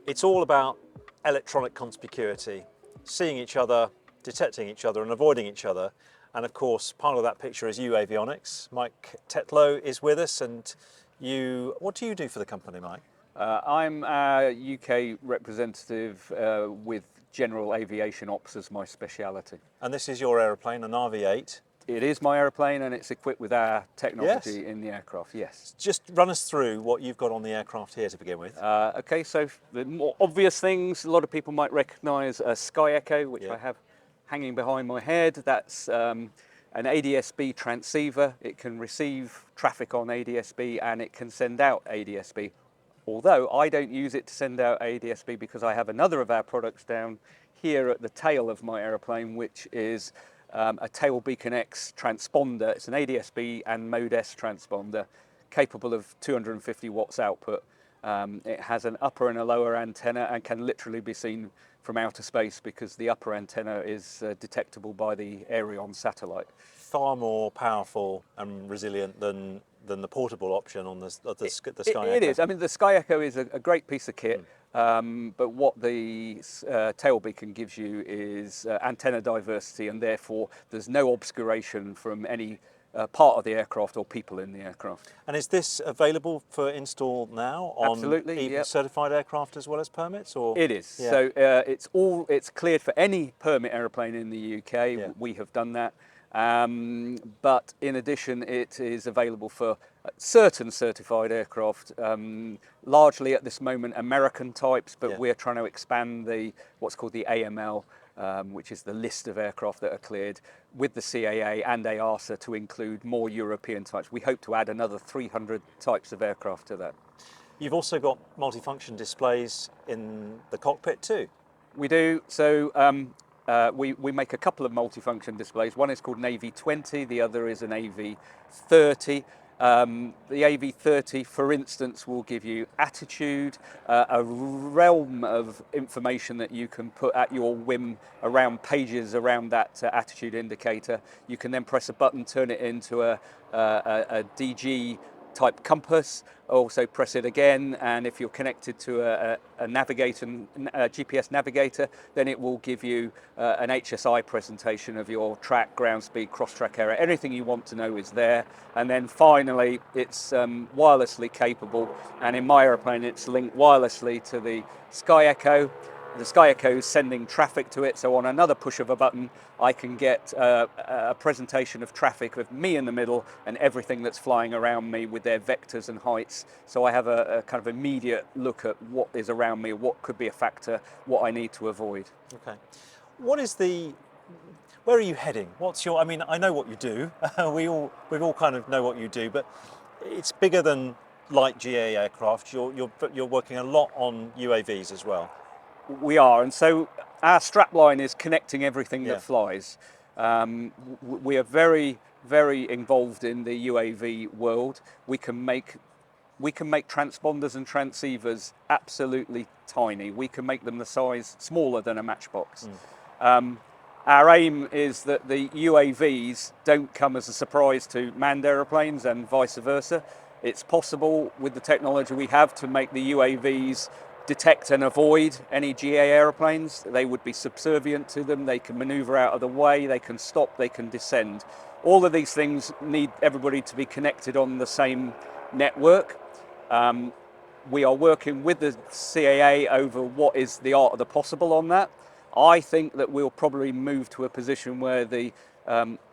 It's all about electronic conspicuity, seeing each other, detecting each other and avoiding each other. And of course, part of that picture is Uavionix. Mike Tetlow is with us, and what do you do for the company, Mike? I'm a UK representative with General Aviation Ops as my speciality. And this is your aeroplane, an RV8. It is my aeroplane and it's equipped with our technology Yes. in the aircraft, yes. Just run us through what you've got on the aircraft here to begin with. Okay, so the more obvious things, a lot of people might recognise a Sky Echo, which I have hanging behind my head. That's an ADS-B transceiver. It can receive traffic on ADS-B and it can send out ADS-B. Although I don't use it to send out ADS-B because I have another of our products down here at the tail of my aeroplane, which is a Tail Beacon X transponder. It's an ADS-B and Mode S transponder capable of 250 watts output. It has an upper and a lower antenna and can literally be seen from outer space because the upper antenna is detectable by the Aerion satellite. Far more powerful and resilient than the portable option on the Sky Echo. It is. I mean, the Sky Echo is a great piece of kit, but what the Tail Beacon gives you is antenna diversity, and therefore there's no obscuration from any part of the aircraft or people in the aircraft. And is this available for install now on Absolutely, certified aircraft as well as permits? Or it is. Yeah. So it's cleared for any permit aeroplane in the UK. Yeah. We have done that. But in addition, it is available for certain certified aircraft, largely at this moment American types, but we're trying to expand what's called the AML, which is the list of aircraft that are cleared with the CAA and EASA to include more European types. We hope to add another 300 types of aircraft to that. You've also got multifunction displays in the cockpit too. We do. So we make a couple of multifunction displays. One is called an AV20, the other is an AV30. The AV30, for instance, will give you attitude, a realm of information that you can put at your whim around pages around that attitude indicator. You can then press a button, turn it into a DG type compass, also press it again, and if you're connected to a navigator, a GPS navigator, then it will give you an HSI presentation of your track, ground speed, cross-track area. Anything you want to know is there. And then finally, it's wirelessly capable, and in my aeroplane it's linked wirelessly to the Sky Echo. The Sky Echo is sending traffic to it, so on another push of a button I can get a presentation of traffic with me in the middle and everything that's flying around me with their vectors and heights. So I have a kind of immediate look at what is around me, what could be a factor, what I need to avoid. Okay. Where are you heading? I mean, I know what you do. We all kind of know what you do, but it's bigger than light GA aircraft. You're working a lot on UAVs as well. We are, and so our strapline is connecting everything that flies. We are very, very involved in the UAV world. We can make transponders and transceivers absolutely tiny. We can make them the size smaller than a matchbox. Our aim is that the UAVs don't come as a surprise to manned aeroplanes and vice versa. It's possible with the technology we have to make the UAVs detect and avoid any GA aeroplanes. They would be subservient to them, they can maneuver out of the way, they can stop, they can descend. All of these things need everybody to be connected on the same network. We are working with the CAA over what is the art of the possible on that. I think that we'll probably move to a position where the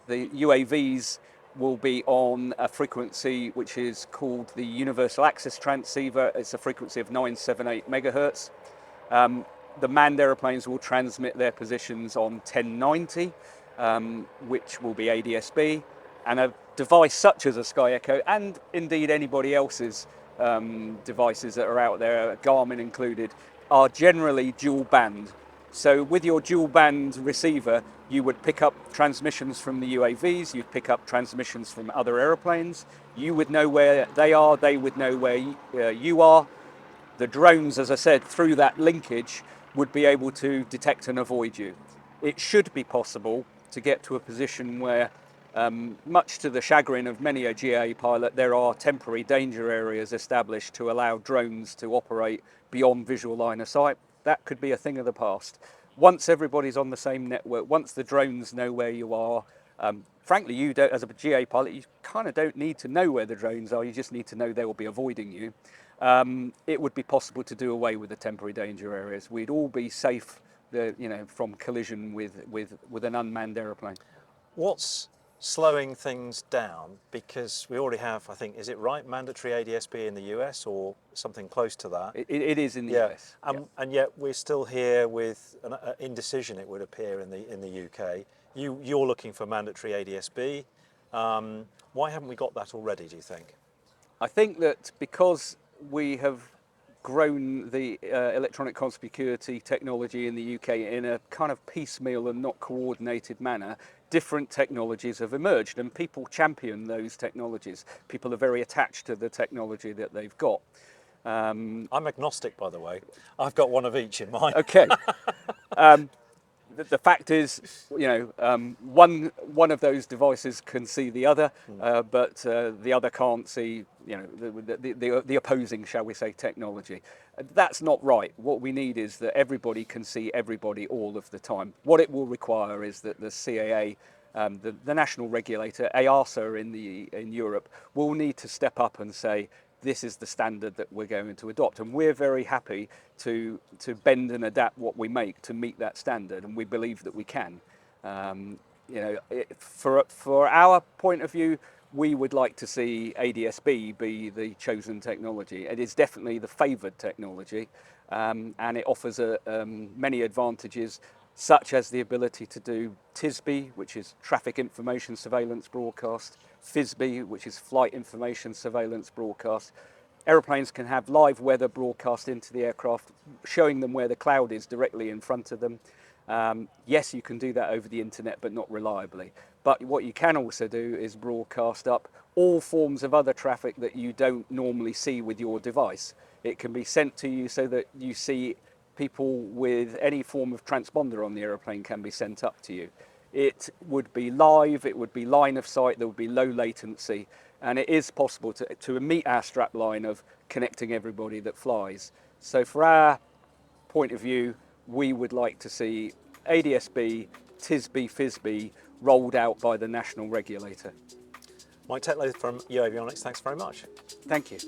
UAVs will be on a frequency which is called the Universal Access Transceiver. It's a frequency of 978 megahertz. The manned aeroplanes will transmit their positions on 1090, which will be ADS-B, and a device such as a Sky Echo, and indeed anybody else's devices that are out there, Garmin included, are generally dual band. So with your dual band receiver, you would pick up transmissions from the UAVs, you'd pick up transmissions from other aeroplanes, you would know where they are, they would know where you are. The drones, as I said, through that linkage, would be able to detect and avoid you. It should be possible to get to a position where Much to the chagrin of many a GA pilot, there are temporary danger areas established to allow drones to operate beyond visual line of sight. That could be a thing of the past. Once everybody's on the same network, once the drones know where you are, frankly, you don't, as a GA pilot, you kind of don't need to know where the drones are. You just need to know they will be avoiding you. It would be possible to do away with the temporary danger areas. We'd all be safe, from collision with an unmanned aeroplane. What's slowing things down? Because we already have, I think, is it right, mandatory ADS-B in the US or something close to that? It is in the US. And yet we're still here with an indecision, it would appear, in the UK. You're looking for mandatory ADS-B. Why haven't we got that already, do you think? I think that because we have grown the electronic conspicuity technology in the UK in a kind of piecemeal and not coordinated manner, different technologies have emerged and people champion those technologies. People are very attached to the technology that they've got. I'm agnostic, by the way. I've got one of each in mind. Okay. The fact is, one of those devices can see the other, but the other can't see, the opposing, shall we say, technology. That's not right. What we need is that everybody can see everybody all of the time. What it will require is that the CAA, the national regulator, EASA in Europe, will need to step up and say, this is the standard that we're going to adopt, and we're very happy to bend and adapt what we make to meet that standard, and we believe that we can. For our point of view, we would like to see ADS-B be the chosen technology. It is definitely the favoured technology, and it offers many advantages, such as the ability to do TISB, which is Traffic Information Surveillance Broadcast, FISB, which is Flight Information Surveillance Broadcast. Aeroplanes can have live weather broadcast into the aircraft, showing them where the cloud is directly in front of them. Yes, you can do that over the internet, but not reliably. But what you can also do is broadcast up all forms of other traffic that you don't normally see with your device. It can be sent to you so that you see people with any form of transponder on the aeroplane can be sent up to you. It would be live, it would be line of sight, there would be low latency, and it is possible to meet our strap line of connecting everybody that flies. So for our point of view, we would like to see ADS-B, TISB, FISB rolled out by the national regulator. Mike Tetlow from Uavionix, thanks very much. Thank you.